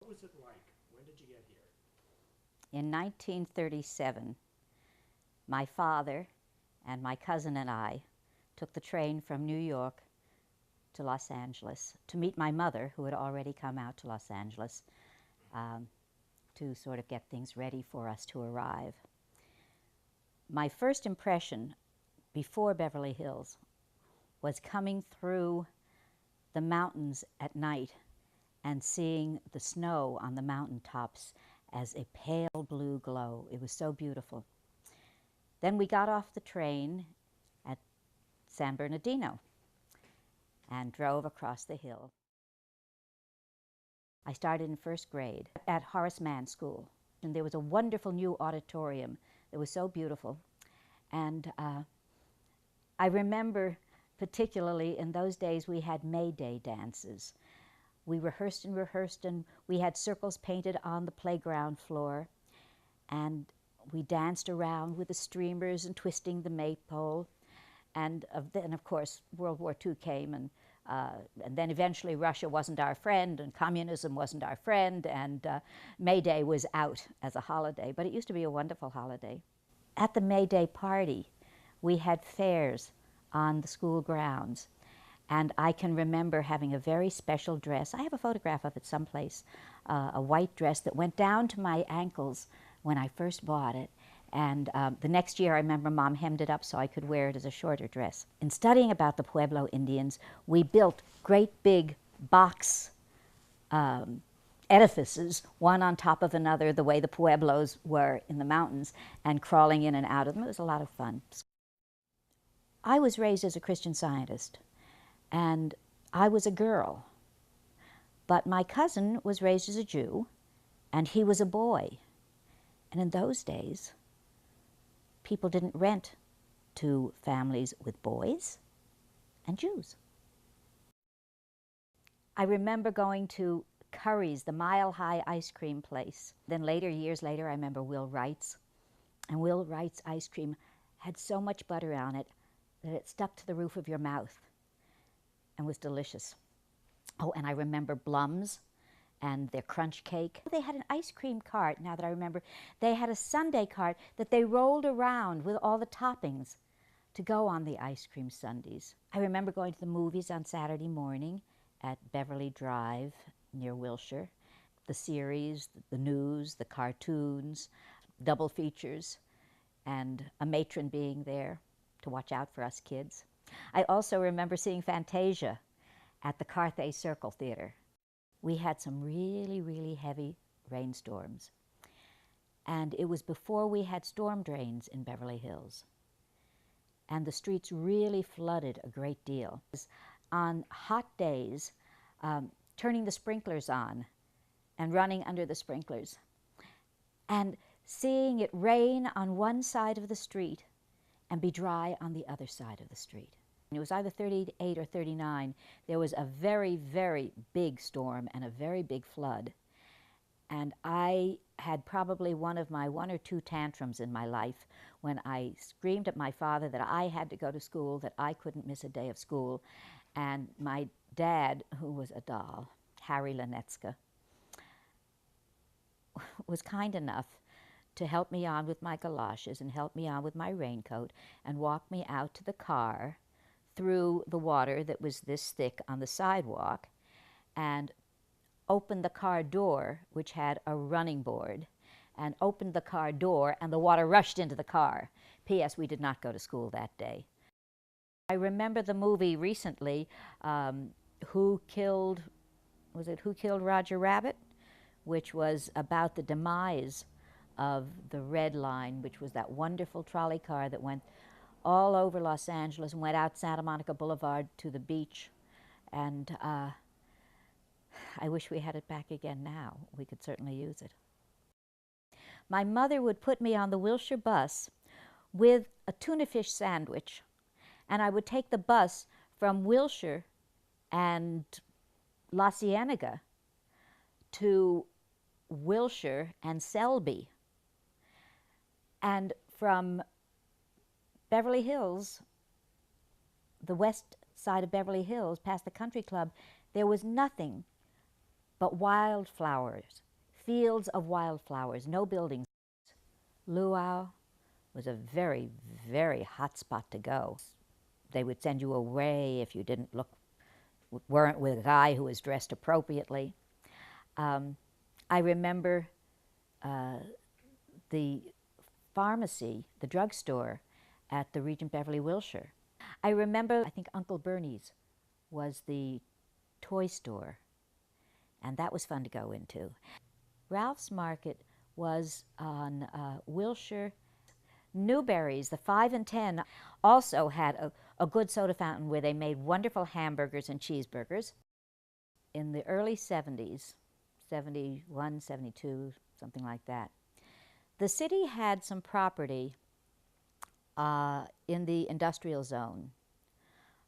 What was it like? When did you get here? In 1937, my father and my cousin and I took the train from New York to Los Angeles to meet my mother, who had already come out to Los Angeles to sort of get things ready for us to arrive. My first impression before Beverly Hills was coming through the mountains at night and seeing the snow on the mountaintops as a pale blue glow. It was so beautiful. Then we got off the train at San Bernardino and drove across the hill. I started in first grade at Horace Mann School, and there was a wonderful new auditorium that was so beautiful. And I remember particularly in those days we had May Day dances. We rehearsed, and we had circles painted on the playground floor, and we danced around with the streamers and twisting the maypole. And then, of course, World War II came, and then eventually Russia wasn't our friend, and communism wasn't our friend, and May Day was out as a holiday, but it used to be a wonderful holiday. At the May Day party, we had fairs on the school grounds, and I can remember having a very special dress. I have a photograph of it someplace, a white dress that went down to my ankles when I first bought it. And the next year, I remember Mom hemmed it up so I could wear it as a shorter dress. In studying about the Pueblo Indians, we built great big box edifices, one on top of another, the way the Pueblos were in the mountains, and crawling in and out of them. It was a lot of fun. I was raised as a Christian Scientist, and I was a girl. But my cousin was raised as a Jew, and he was a boy. And in those days, people didn't rent to families with boys and Jews. I remember going to Curry's, the mile-high ice cream place. Then later, years later, I remember Will Wright's. And Will Wright's ice cream had so much butter on it that it stuck to the roof of your mouth and was delicious. Oh, and I remember Blum's and their crunch cake. They had an ice cream cart, now that I remember. They had a sundae cart that they rolled around with all the toppings to go on the ice cream sundaes. I remember going to the movies on Saturday morning at Beverly Drive near Wilshire. The series, the news, the cartoons, double features, and a matron being there to watch out for us kids. I also remember seeing Fantasia at the Carthay Circle Theater. We had some really, really heavy rainstorms. And it was before we had storm drains in Beverly Hills. And the streets really flooded a great deal. On hot days, turning the sprinklers on and running under the sprinklers. And seeing it rain on one side of the street and be dry on the other side of the street. It was either 38 or 39. There was a very, very big storm and a very big flood. And I had probably one of my 1 or 2 tantrums in my life when I screamed at my father that I had to go to school, that I couldn't miss a day of school. And my dad, who was a doll, Harry Lenetska, was kind enough to help me on with my galoshes and help me on with my raincoat and walk me out to the car through the water that was this thick on the sidewalk, and opened the car door, which had a running board, and opened the car door, and the water rushed into the car. P.S. We did not go to school that day. I remember the movie recently, Who Killed Roger Rabbit, which was about the demise of the Red Line, which was that wonderful trolley car that went all over Los Angeles and went out Santa Monica Boulevard to the beach. And I wish we had it back again now. We could certainly use it. My mother would put me on the Wilshire bus with a tuna fish sandwich, and I would take the bus from Wilshire and La Cienega to Wilshire and Selby. And from Beverly Hills, the west side of Beverly Hills, past the country club, there was nothing but wildflowers, fields of wildflowers, no buildings. Luau was a very, very hot spot to go. They would send you away if you weren't with a guy who was dressed appropriately. I remember the pharmacy, the drugstore at the Regent Beverly Wilshire. I remember, I think Uncle Bernie's was the toy store, and that was fun to go into. Ralph's Market was on Wilshire. Newberry's, the 5 and 10, also had a good soda fountain where they made wonderful hamburgers and cheeseburgers. In the early 70s, 71, 72, something like that, the city had some property in the industrial zone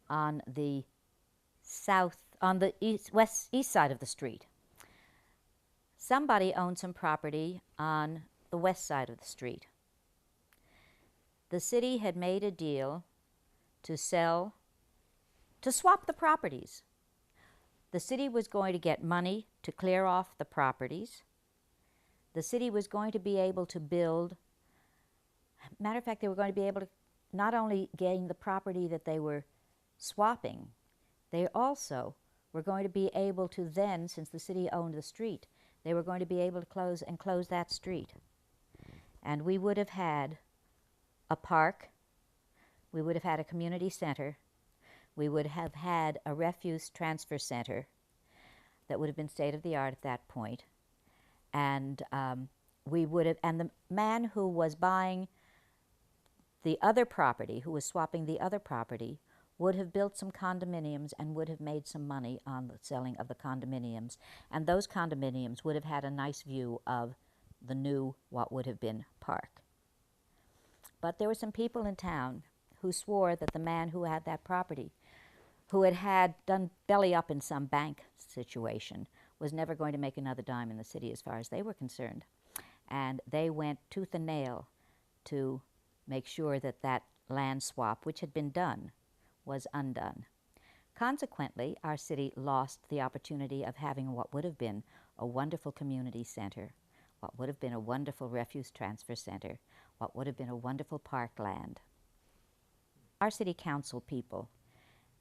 on the east side of the street. Somebody owned some property on the west side of the street. The city had made a deal to swap the properties. The city was going to get money to clear off the properties. The city was going to be able to build. Matter of fact, they were going to be able to not only gain the property that they were swapping, they also were going to be able to then, since the city owned the street, they were going to be able to close that street. And we would have had a park, we would have had a community center, we would have had a refuse transfer center that would have been state-of-the-art at that point. And and the man who was buying the other property, who was swapping the other property, would have built some condominiums and would have made some money on the selling of the condominiums. And those condominiums would have had a nice view of the new, what would have been, park. But there were some people in town who swore that the man who had that property, who had done belly up in some bank situation, was never going to make another dime in the city as far as they were concerned. And they went tooth and nail to make sure that that land swap, which had been done, was undone. Consequently, our city lost the opportunity of having what would have been a wonderful community center, what would have been a wonderful refuse transfer center, what would have been a wonderful parkland. Our city council people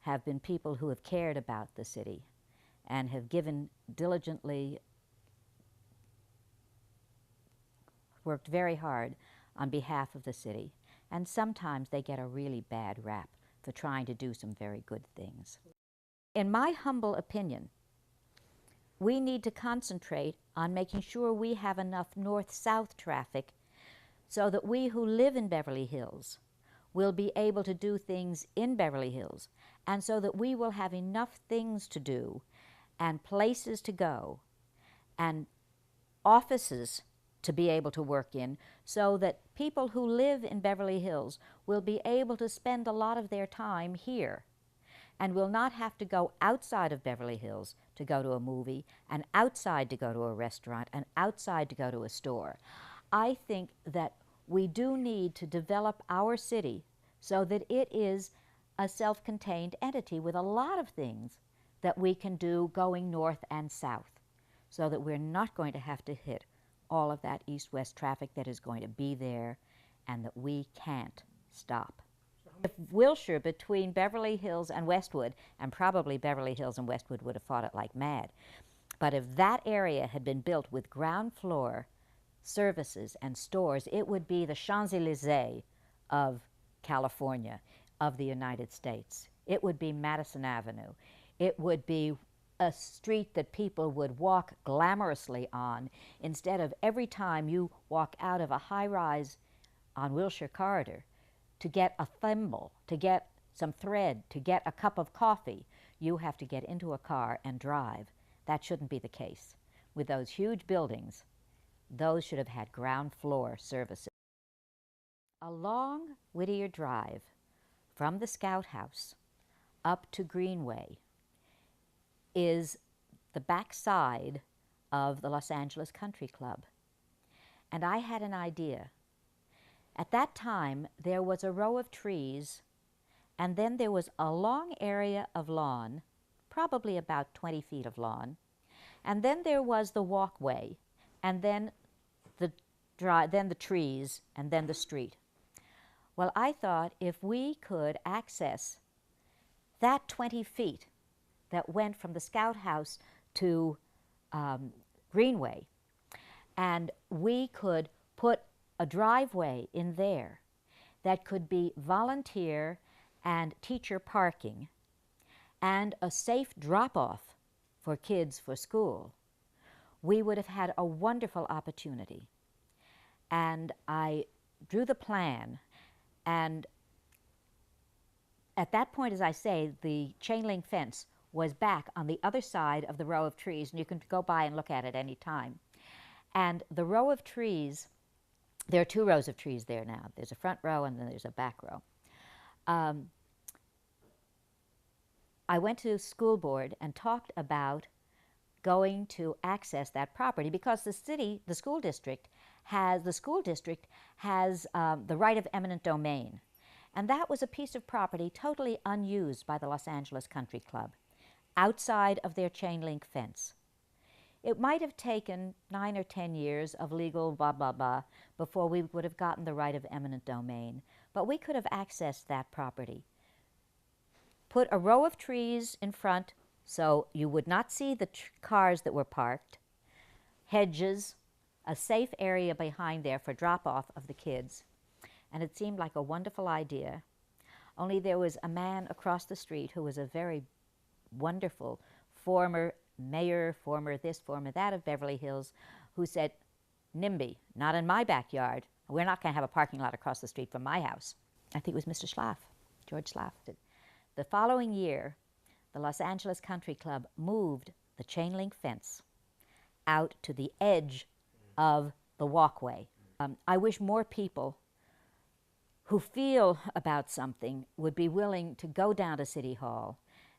have been people who have cared about the city and have given diligently, worked very hard on behalf of the city. And sometimes they get a really bad rap for trying to do some very good things. In my humble opinion, we need to concentrate on making sure we have enough north-south traffic so that we who live in Beverly Hills will be able to do things in Beverly Hills, and so that we will have enough things to do and places to go and offices to be able to work in, so that people who live in Beverly Hills will be able to spend a lot of their time here and will not have to go outside of Beverly Hills to go to a movie, and outside to go to a restaurant, and outside to go to a store. I think that we do need to develop our city so that it is a self-contained entity with a lot of things that we can do going north and south, so that we're not going to have to hit all of that east-west traffic that is going to be there and that we can't stop. If Wilshire, between Beverly Hills and Westwood, and probably Beverly Hills and Westwood would have fought it like mad, but if that area had been built with ground floor services and stores, it would be the Champs-Élysées of California, of the United States. It would be Madison Avenue. It would be a street that people would walk glamorously on, instead of every time you walk out of a high-rise on Wilshire Corridor to get a thimble, to get some thread, to get a cup of coffee, you have to get into a car and drive. That shouldn't be the case. With those huge buildings, those should have had ground floor services. Along Whittier Drive, from the Scout House up to Greenway, is the back side of the Los Angeles Country Club. And I had an idea. At that time, there was a row of trees, and then there was a long area of lawn, probably about 20 feet of lawn, And then there was the walkway, and then then the trees, and then the street. Well, I thought if we could access that 20 feet that went from the Scout House to Greenway, and we could put a driveway in there that could be volunteer and teacher parking and a safe drop-off for kids for school, we would have had a wonderful opportunity. And I drew the plan, and at that point, as I say, the chain link fence was back on the other side of the row of trees, and you can go by and look at it any time. And the row of trees, there are two rows of trees there now. There's a front row and then there's a back row. I went to school board and talked about going to access that property because the school district has the right of eminent domain. And that was a piece of property totally unused by the Los Angeles Country Club, outside of their chain link fence. It might have taken 9 or 10 years of legal blah, blah, blah before we would have gotten the right of eminent domain, but we could have accessed that property. Put a row of trees in front so you would not see the cars that were parked, hedges, a safe area behind there for drop-off of the kids. And it seemed like a wonderful idea. Only there was a man across the street who was a very wonderful former mayor, former this, former that of Beverly Hills, who said, NIMBY, not in my backyard. We're not going to have a parking lot across the street from my house. I think it was Mr. Schlaff, George Schlaff. The following year, the Los Angeles Country Club moved the chain link fence out to the edge of the walkway. I wish more people who feel about something would be willing to go down to City Hall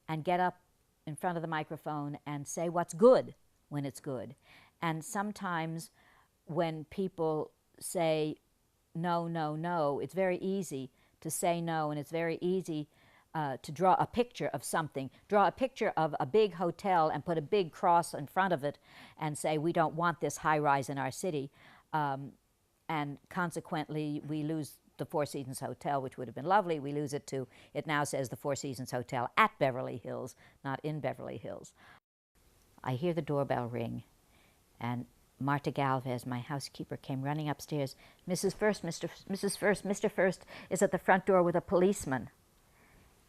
and get up in front of the microphone and say what's good when it's good. And sometimes when people say no, no, no, it's very easy to say no, and it's very easy to draw a picture of something. Draw a picture of a big hotel and put a big cross in front of it and say we don't want this high-rise in our city. And consequently, we lose the Four Seasons Hotel, which would have been lovely. We lose it to, it now says the Four Seasons Hotel at Beverly Hills, not in Beverly Hills. I hear the doorbell ring, and Marta Galvez, my housekeeper, came running upstairs. Mrs. Furst, Mr. Furst is at the front door with a policeman.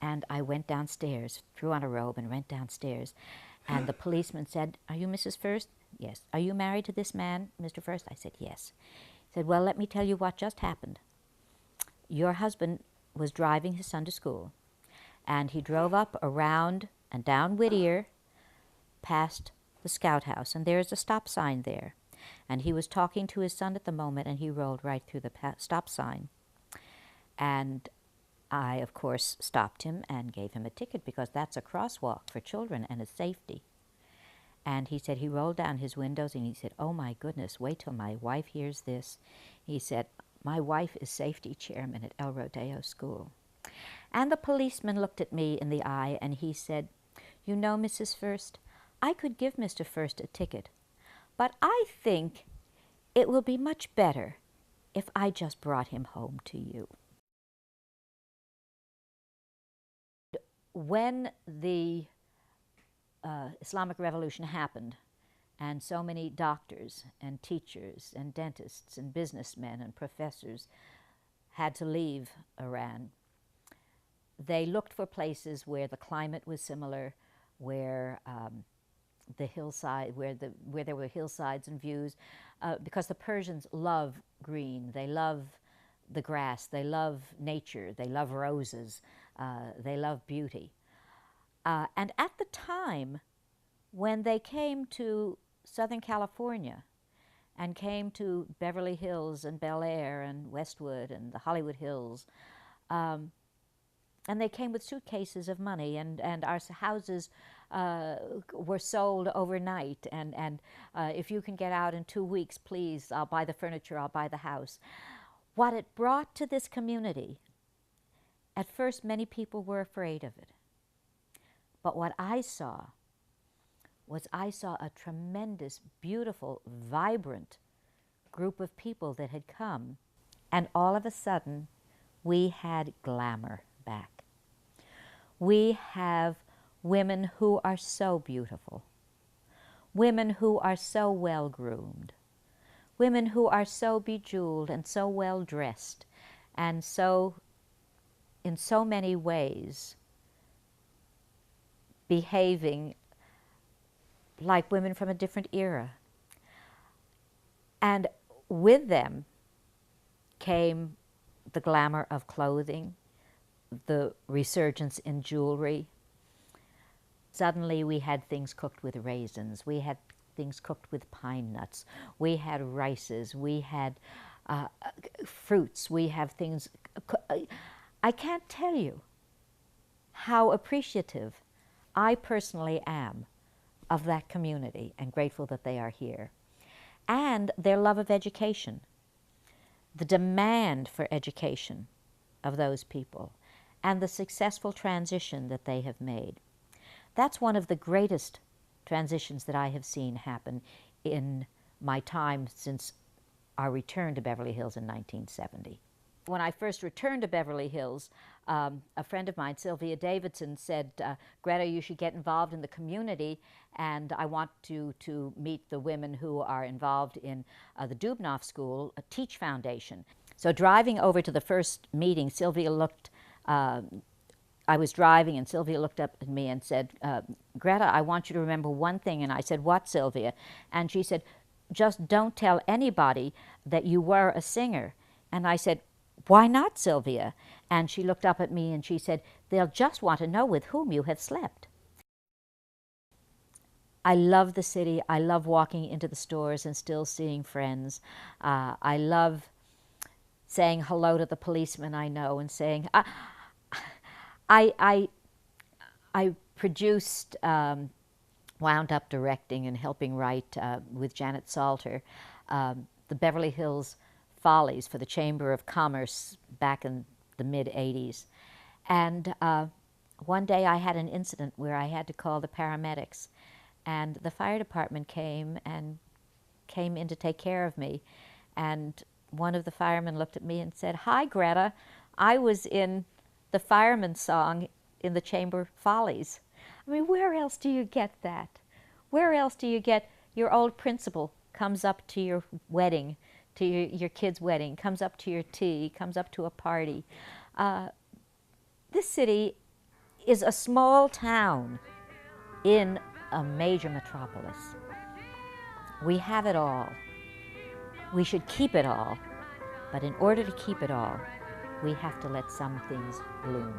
And I went downstairs, threw on a robe and went downstairs. And the policeman said, "Are you Mrs. Furst?" "Yes." "Are you married to this man, Mr. Furst?" I said, "Yes." He said, "Well, let me tell you what just happened. Your husband was driving his son to school, and he drove up around and down Whittier past the Scout House, and there is a stop sign there. And he was talking to his son at the moment, and he rolled right through the stop sign. And I, of course, stopped him and gave him a ticket because that's a crosswalk for children and it's safety." And he said he rolled down his windows and he said, "Oh, my goodness, wait till my wife hears this." He said, "My wife is safety chairman at El Rodeo School." And the policeman looked at me in the eye and he said, "You know, Mrs. Furst, I could give Mr. Furst a ticket, but I think it will be much better if I just brought him home to you." When the Islamic Revolution happened, and so many doctors and teachers and dentists and businessmen and professors had to leave Iran, they looked for places where the climate was similar, where the hillside, where there were hillsides and views, because the Persians love green, they love the grass, they love nature, they love roses, they love beauty. And at the time when they came to Southern California and came to Beverly Hills and Bel Air and Westwood and the Hollywood Hills, and they came with suitcases of money, and our houses were sold overnight, and if you can get out in 2 weeks, please, I'll buy the furniture, I'll buy the house. What it brought to this community, at first many people were afraid of it. But what I saw was I saw a tremendous, beautiful, vibrant group of people that had come, and all of a sudden, we had glamour back. We have women who are so beautiful, women who are so well groomed, women who are so bejeweled and so well dressed, and so, in so many ways, behaving like women from a different era. And with them came the glamour of clothing, the resurgence in jewelry. Suddenly we had things cooked with raisins, we had things cooked with pine nuts, we had rices, we had fruits, we have things. I can't tell you how appreciative I personally am of that community and grateful that they are here. And their love of education, the demand for education of those people, and the successful transition that they have made. That's one of the greatest transitions that I have seen happen in my time since our return to Beverly Hills in 1970. When I first returned to Beverly Hills, a friend of mine, Sylvia Davidson, said, Greta, you should get involved in the community, and I want to meet the women who are involved in the Dubnoff School Teach Foundation. So driving over to the first meeting, Sylvia looked, I was driving, and Sylvia looked up at me and said, Greta, I want you to remember one thing. And I said, what, Sylvia? And she said, just don't tell anybody that you were a singer. And I said, why not, Sylvia? And she looked up at me and she said, they'll just want to know with whom you have slept. I love the city. I love walking into the stores and still seeing friends. I love saying hello to the policeman I know and saying, I produced, wound up directing and helping write with Janet Salter the Beverly Hills Follies for the Chamber of Commerce back in the mid-'80s. And one day I had an incident where I had to call the paramedics, and the fire department came in to take care of me. And one of the firemen looked at me and said, hi, Greta, I was in the fireman's song in the Chamber Follies. I mean, where else do you get that? Where else do you get your old principal comes up to your wedding, to your kid's wedding, comes up to your tea, comes up to a party? This city is a small town in a major metropolis. We have it all. We should keep it all. But in order to keep it all, we have to let some things bloom.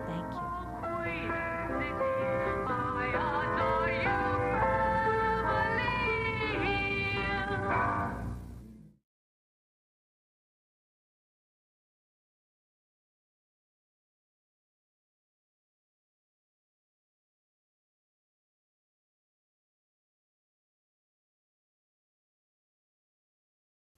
Thank you.